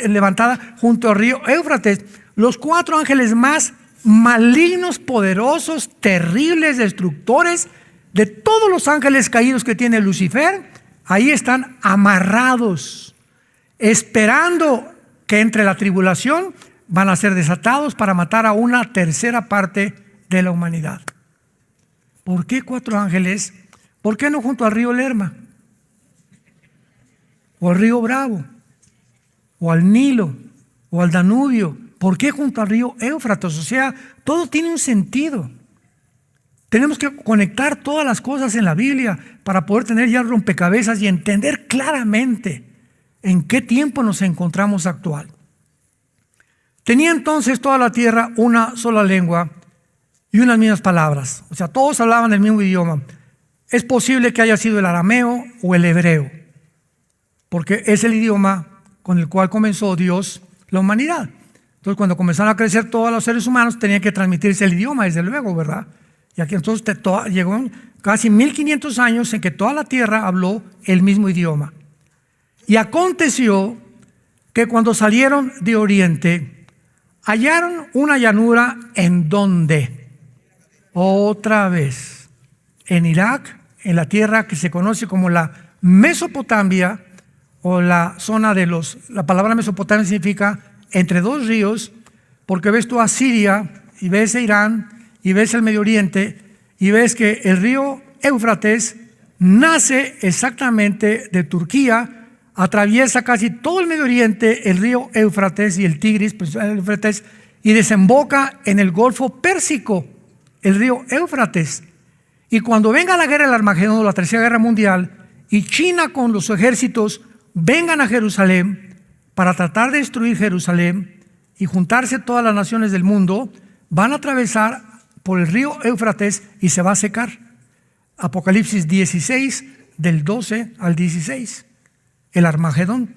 S1: levantada junto al río Éufrates. Los 4 ángeles más malignos, poderosos, terribles, destructores de todos los ángeles caídos que tiene Lucifer, ahí están amarrados, esperando que entre la tribulación van a ser desatados para matar a una tercera parte de la humanidad. ¿Por qué 4 ángeles? ¿Por qué no junto al río Lerma? O al río Bravo, o al Nilo, o al Danubio. ¿Por qué junto al río Éufrates? O sea, todo tiene un sentido. Tenemos que conectar todas las cosas en la Biblia para poder tener ya rompecabezas y entender claramente en qué tiempo nos encontramos actual. Tenía entonces toda la tierra una sola lengua y unas mismas palabras. O sea, todos hablaban el mismo idioma. Es posible que haya sido el arameo o el hebreo, porque es el idioma con el cual comenzó Dios la humanidad. Entonces, cuando comenzaron a crecer todos los seres humanos, tenía que transmitirse el idioma, desde luego, ¿verdad? Y aquí entonces llegó casi 1500 años en que toda la tierra habló el mismo idioma. Y aconteció que cuando salieron de Oriente, hallaron una llanura en ¿dónde? Otra vez, en Irak, en la tierra que se conoce como la Mesopotamia, o la zona la palabra Mesopotamia significa entre 2 ríos, porque ves tú a Siria, y ves a Irán, y ves el Medio Oriente, y ves que el río Éufrates nace exactamente de Turquía, atraviesa casi todo el Medio Oriente, el río Éufrates y el Tigris, pues el Éufrates, y desemboca en el Golfo Pérsico, el río Éufrates. Y cuando venga la guerra del Armagedón, la Tercera Guerra Mundial, y China con los ejércitos vengan a Jerusalén para tratar de destruir Jerusalén y juntarse todas las naciones del mundo, van a atravesar por el río Éufrates y se va a secar. Apocalipsis 16, del 12 al 16, el Armagedón.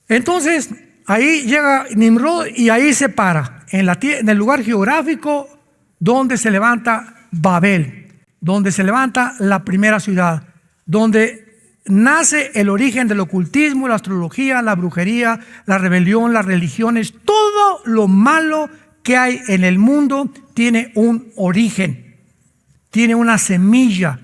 S1: Entonces, ahí llega Nimrod y ahí se para, en el lugar geográfico donde se levanta Babel, donde se levanta la primera ciudad, donde nace el origen del ocultismo, la astrología, la brujería, la rebelión, las religiones. Todo lo malo que hay en el mundo tiene un origen, tiene una semilla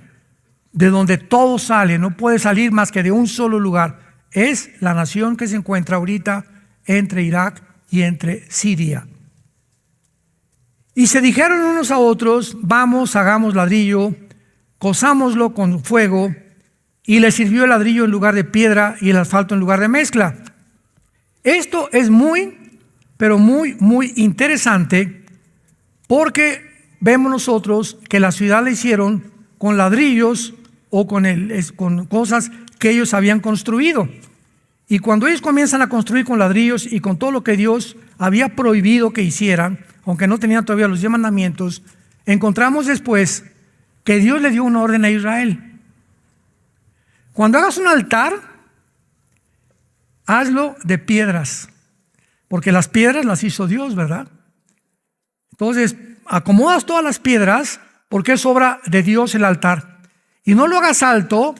S1: de donde todo sale. No puede salir más que de un solo lugar. Es la nación que se encuentra ahorita entre Irak y entre Siria. Y se dijeron unos a otros: vamos, hagamos ladrillo, cozámoslo con fuego. Y le sirvió el ladrillo en lugar de piedra y el asfalto en lugar de mezcla. Esto es muy, pero muy, muy interesante, porque vemos nosotros que la ciudad la hicieron con ladrillos o con cosas que ellos habían construido. Y cuando ellos comienzan a construir con ladrillos y con todo lo que Dios había prohibido que hicieran, aunque no tenían todavía los 10 mandamientos, encontramos después que Dios le dio una orden a Israel. Cuando hagas un altar, hazlo de piedras, porque las piedras las hizo Dios, ¿verdad? Entonces, acomodas todas las piedras, porque es obra de Dios el altar. Y no lo hagas alto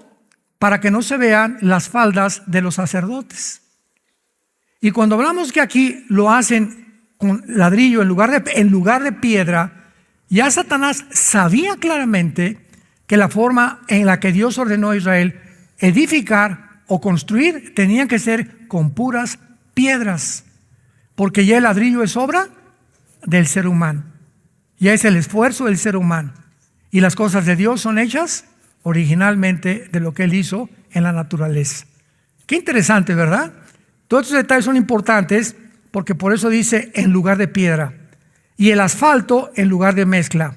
S1: para que no se vean las faldas de los sacerdotes. Y cuando hablamos que aquí lo hacen con ladrillo en lugar de piedra, ya Satanás sabía claramente que la forma en la que Dios ordenó a Israel edificar o construir tenía que ser con puras piedras, porque ya el ladrillo es obra del ser humano, ya es el esfuerzo del ser humano, y las cosas de Dios son hechas originalmente de lo que Él hizo en la naturaleza. Qué interesante, ¿verdad? Todos estos detalles son importantes, porque por eso dice en lugar de piedra, y el asfalto en lugar de mezcla.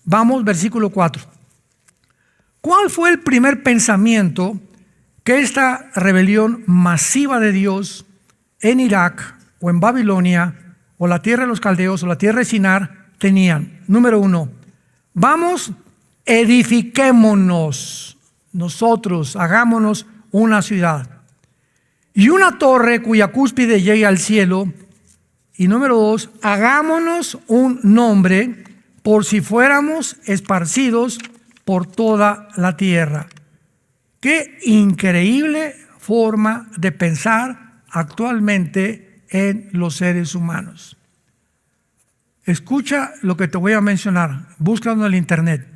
S1: Vamos, versículo 4. ¿Cuál fue el primer pensamiento que esta rebelión masiva de Dios en Irak o en Babilonia o la tierra de los caldeos o la tierra de Sinar tenían? Número 1, vamos, edifiquémonos nosotros, hagámonos una ciudad y una torre cuya cúspide llegue al cielo. Y número 2, hagámonos un nombre por si fuéramos esparcidos por toda la tierra. Qué increíble forma de pensar actualmente en los seres humanos. Escucha lo que te voy a mencionar, búscalo en el internet.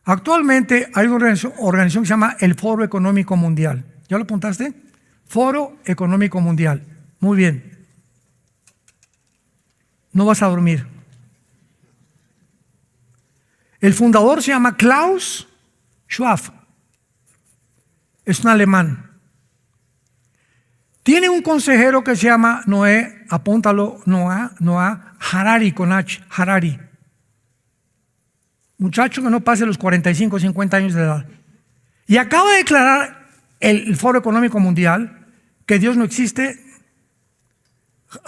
S1: Actualmente hay una organización que se llama el Foro Económico Mundial. ¿Ya lo apuntaste? Foro Económico Mundial. Muy bien. No vas a dormir. El fundador se llama Klaus Schwab. Es un alemán. Tiene un consejero que se llama Noé, apúntalo, Noah Harari con H, Harari. Muchacho que no pase los 45 o 50 años de edad. Y acaba de declarar el Foro Económico Mundial que Dios no existe.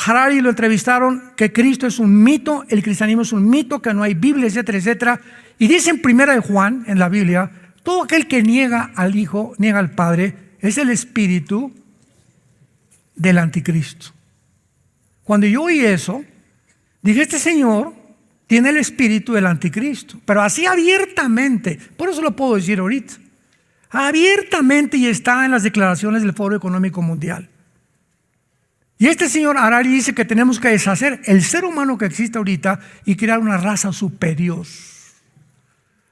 S1: Harari lo entrevistaron, que Cristo es un mito, el cristianismo es un mito, que no hay Biblia, etcétera, etcétera. Y dice en Primera de Juan, en la Biblia, todo aquel que niega al Hijo, niega al Padre, es el espíritu del anticristo. Cuando yo oí eso, dije, este señor tiene el espíritu del anticristo, pero así abiertamente. Por eso lo puedo decir ahorita. Abiertamente, y está en las declaraciones del Foro Económico Mundial. Y este señor Harari dice que tenemos que deshacer el ser humano que existe ahorita y crear una raza superior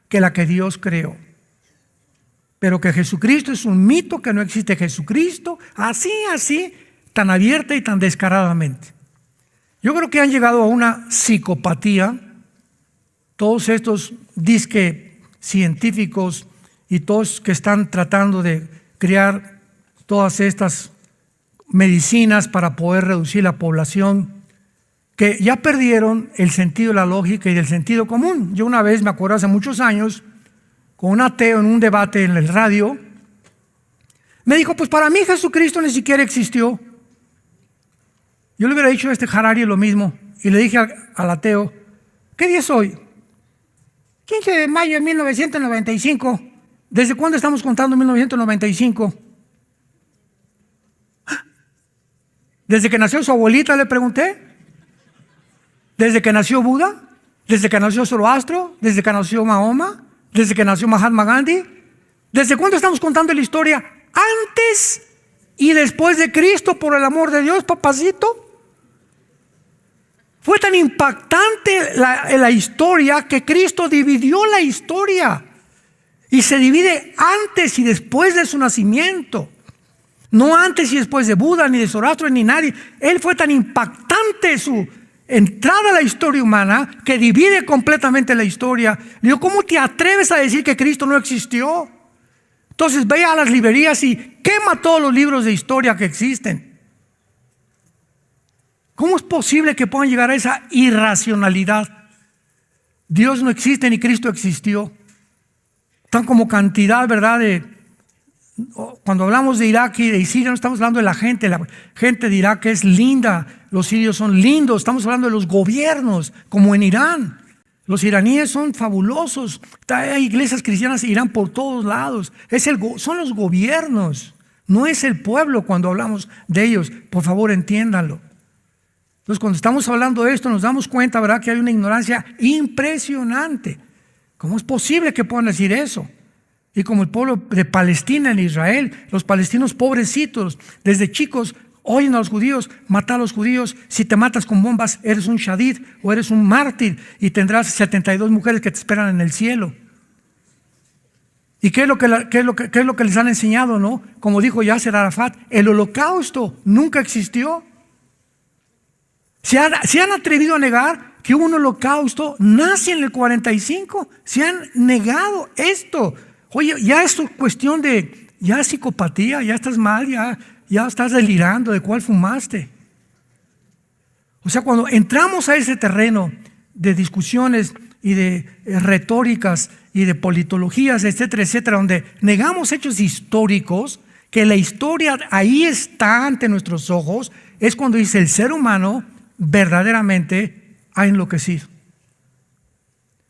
S1: que la que Dios creó. Pero que Jesucristo es un mito, que no existe Jesucristo, así, tan abierta y tan descaradamente. Yo creo que han llegado a una psicopatía todos estos disque científicos y todos que están tratando de crear todas estas medicinas para poder reducir la población, que ya perdieron el sentido de la lógica y del sentido común. Yo una vez, me acuerdo hace muchos años, con un ateo en un debate en el radio, me dijo, pues para mí Jesucristo ni siquiera existió. Yo le hubiera dicho a este Harari lo mismo, y le dije al ateo, ¿qué día es hoy? 15 de mayo de 1995. ¿Desde cuándo estamos contando 1995? ¿Desde que nació su abuelita, le pregunté? ¿Desde que nació Buda? ¿Desde que nació Zoroastro? ¿Desde que nació Mahoma? ¿Desde que nació Mahatma Gandhi? ¿Desde cuándo estamos contando la historia? Antes y después de Cristo, por el amor de Dios, papacito. Fue tan impactante la historia que Cristo dividió la historia. Y se divide antes y después de su nacimiento. No antes y después de Buda, ni de Zoroastro, ni nadie. Él fue tan impactante su entrada a la historia humana que divide completamente la historia. Le digo, ¿cómo te atreves a decir que Cristo no existió? Entonces ve a las librerías y quema todos los libros de historia que existen. ¿Cómo es posible que puedan llegar a esa irracionalidad? Dios no existe ni Cristo existió. Están como cantidad, ¿verdad? Cuando hablamos de Irak y de Siria no estamos hablando de la gente de Irak es linda, los sirios son lindos, estamos hablando de los gobiernos, como en Irán. Los iraníes son fabulosos, hay iglesias cristianas en Irán por todos lados, son los gobiernos, no es el pueblo cuando hablamos de ellos, por favor entiéndanlo. Entonces cuando estamos hablando de esto nos damos cuenta, ¿verdad?, que hay una ignorancia impresionante. ¿Cómo es posible que puedan decir eso? Y como el pueblo de Palestina en Israel, los palestinos pobrecitos, desde chicos, oyen a los judíos, mata a los judíos, si te matas con bombas, eres un shahid o eres un mártir y tendrás 72 mujeres que te esperan en el cielo. ¿Y qué es lo que les han enseñado, no? Como dijo Yasser Arafat, el holocausto nunca existió. Se han atrevido a negar que hubo un holocausto, nace en el 45, se han negado esto. Oye, ya es cuestión de, ya psicopatía, ya estás mal, ya estás delirando, ¿de cuál fumaste? O sea, cuando entramos a ese terreno de discusiones y de retóricas y de politologías, etcétera, etcétera, donde negamos hechos históricos, que la historia ahí está ante nuestros ojos, es cuando dice el ser humano verdaderamente ha enloquecido.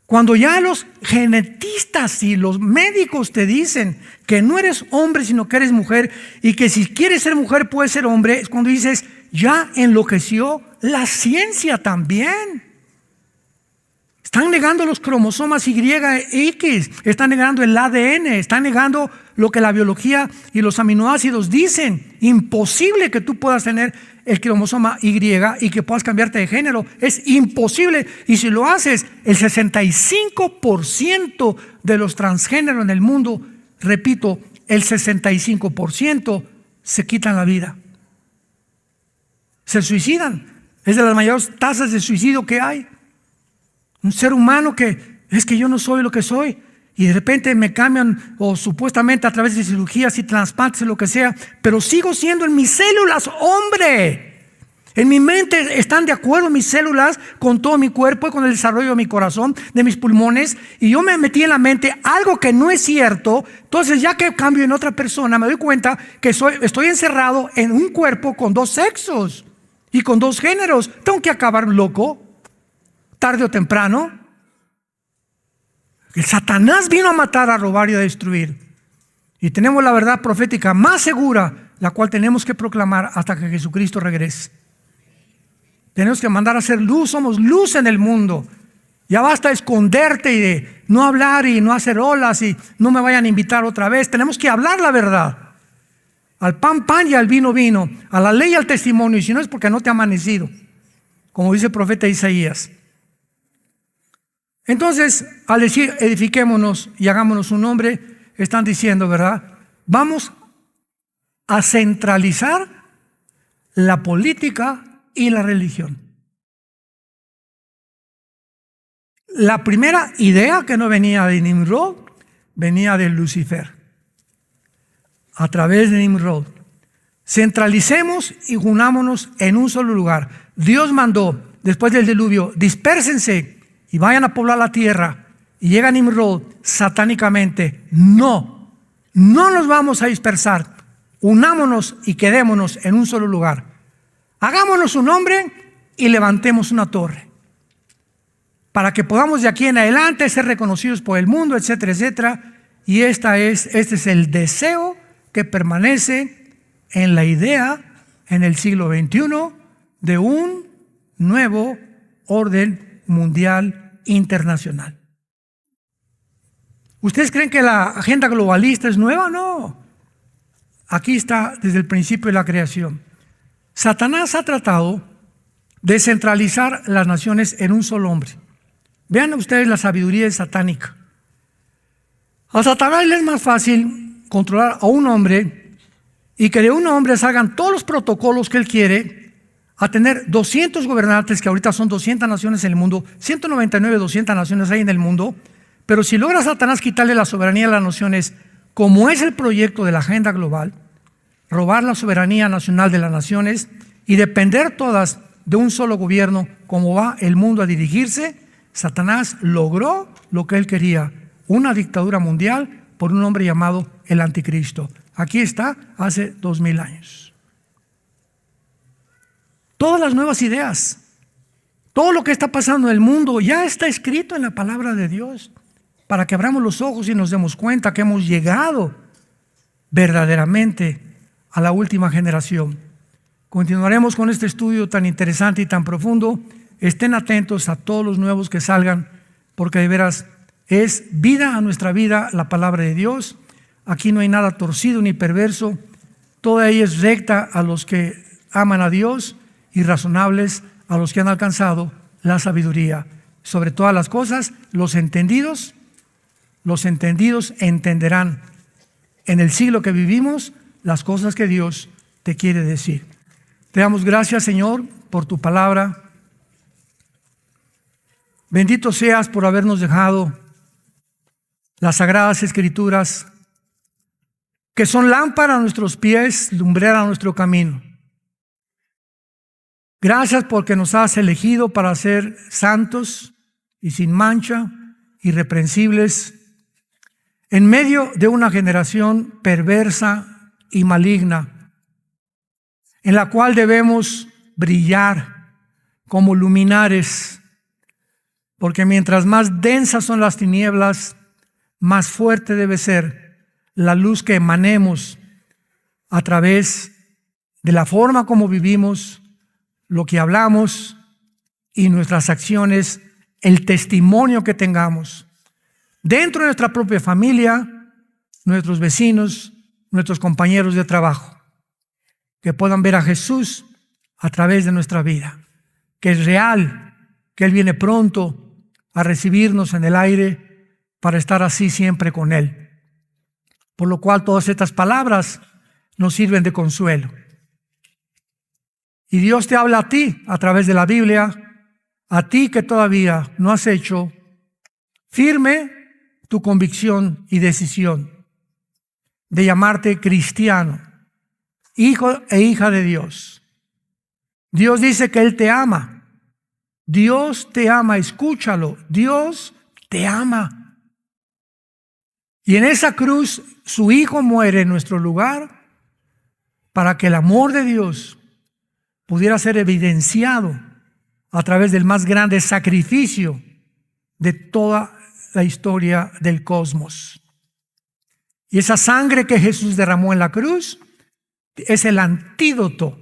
S1: Cuando ya los genetistas y los médicos te dicen que no eres hombre sino que eres mujer y que si quieres ser mujer puedes ser hombre, es cuando dices ya enloqueció la ciencia también. Están negando los cromosomas Y e X, están negando el ADN, están negando lo que la biología y los aminoácidos dicen. Imposible que tú puedas tener el cromosoma Y y que puedas cambiarte de género. Es imposible. Y si lo haces, el 65% de los transgéneros en el mundo, repito, el 65% se quitan la vida. Se suicidan. Es de las mayores tasas de suicidio que hay. Un ser humano que es que yo no soy lo que soy y de repente me cambian o supuestamente a través de cirugías y trasplantes o lo que sea, pero sigo siendo en mis células hombre. En mi mente están de acuerdo mis células con todo mi cuerpo y con el desarrollo de mi corazón, de mis pulmones, y yo me metí en la mente algo que no es cierto. Entonces ya que cambio en otra persona me doy cuenta que estoy encerrado en un cuerpo con dos sexos y con dos géneros. Tengo que acabar loco tarde o temprano. El Satanás vino a matar, a robar y a destruir. Y tenemos la verdad profética más segura, la cual tenemos que proclamar hasta que Jesucristo regrese. Tenemos que mandar a hacer luz, somos luz en el mundo. Ya basta de esconderte y de no hablar y no hacer olas y no me vayan a invitar otra vez. Tenemos que hablar la verdad. Al pan, pan y al vino, vino. A la ley y al testimonio. Y si no es porque no te ha amanecido. Como dice el profeta Isaías. Entonces, al decir edifiquémonos y hagámonos un nombre, están diciendo, ¿verdad? Vamos a centralizar la política y la religión. La primera idea que no venía de Nimrod, venía de Lucifer. A través de Nimrod. Centralicemos y unámonos en un solo lugar. Dios mandó, después del diluvio, dispérsense y vayan a poblar la tierra. Y llega Nimrod satánicamente. No nos vamos a dispersar. Unámonos y quedémonos en un solo lugar. Hagámonos un nombre y levantemos una torre. Para que podamos de aquí en adelante ser reconocidos por el mundo, etcétera, etcétera. Y este es el deseo que permanece en la idea en el siglo XXI de un nuevo orden mundial internacional. ¿Ustedes creen que la agenda globalista es nueva? No. Aquí está desde el principio de la creación. Satanás ha tratado de centralizar las naciones en un solo hombre. Vean ustedes la sabiduría satánica. A Satanás le es más fácil controlar a un hombre y que de un hombre salgan todos los protocolos que él quiere, a tener 200 gobernantes, que ahorita son 200 naciones en el mundo, 199, 200 naciones hay en el mundo, pero si logra Satanás quitarle la soberanía a las naciones, como es el proyecto de la agenda global, robar la soberanía nacional de las naciones y depender todas de un solo gobierno, como va el mundo a dirigirse, Satanás logró lo que él quería, una dictadura mundial por un hombre llamado el Anticristo. Aquí está, hace 2000 años. Todas las nuevas ideas, todo lo que está pasando en el mundo ya está escrito en la palabra de Dios, para que abramos los ojos y nos demos cuenta que hemos llegado verdaderamente a la última generación. Continuaremos con este estudio tan interesante y tan profundo. Estén atentos a todos los nuevos que salgan, porque de veras es vida a nuestra vida la palabra de Dios. Aquí no hay nada torcido ni perverso. Toda ella es recta a los que aman a Dios y razonables a los que han alcanzado la sabiduría. Sobre todas las cosas, los entendidos entenderán en el siglo que vivimos las cosas que Dios te quiere decir. Te damos gracias, Señor, por tu palabra. Bendito seas por habernos dejado las sagradas escrituras, que son lámpara a nuestros pies, lumbrera a nuestro camino. Gracias porque nos has elegido para ser santos y sin mancha, irreprensibles, en medio de una generación perversa y maligna, en la cual debemos brillar como luminares, porque mientras más densas son las tinieblas, más fuerte debe ser la luz que emanemos a través de la forma como vivimos, lo que hablamos y nuestras acciones, el testimonio que tengamos dentro de nuestra propia familia, nuestros vecinos, nuestros compañeros de trabajo, que puedan ver a Jesús a través de nuestra vida, que es real, que Él viene pronto a recibirnos en el aire para estar así siempre con Él. Por lo cual todas estas palabras nos sirven de consuelo. Y Dios te habla a ti a través de la Biblia, a ti que todavía no has hecho firme tu convicción y decisión de llamarte cristiano, hijo e hija de Dios. Dios dice que Él te ama. Dios te ama, escúchalo. Dios te ama. Y en esa cruz su Hijo muere en nuestro lugar para que el amor de Dios pudiera ser evidenciado a través del más grande sacrificio de toda la historia del cosmos. Y esa sangre que Jesús derramó en la cruz es el antídoto,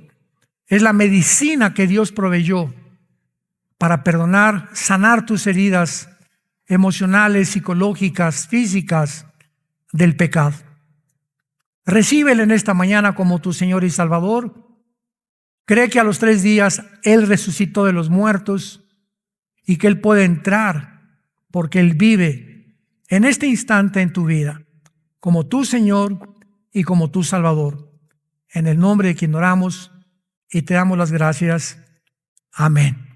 S1: es la medicina que Dios proveyó para perdonar, sanar tus heridas emocionales, psicológicas, físicas del pecado. Recíbele en esta mañana como tu Señor y Salvador. Cree que a los 3 días Él resucitó de los muertos y que Él puede entrar porque Él vive en este instante en tu vida como tu Señor y como tu Salvador. En el nombre de quien oramos y te damos las gracias. Amén.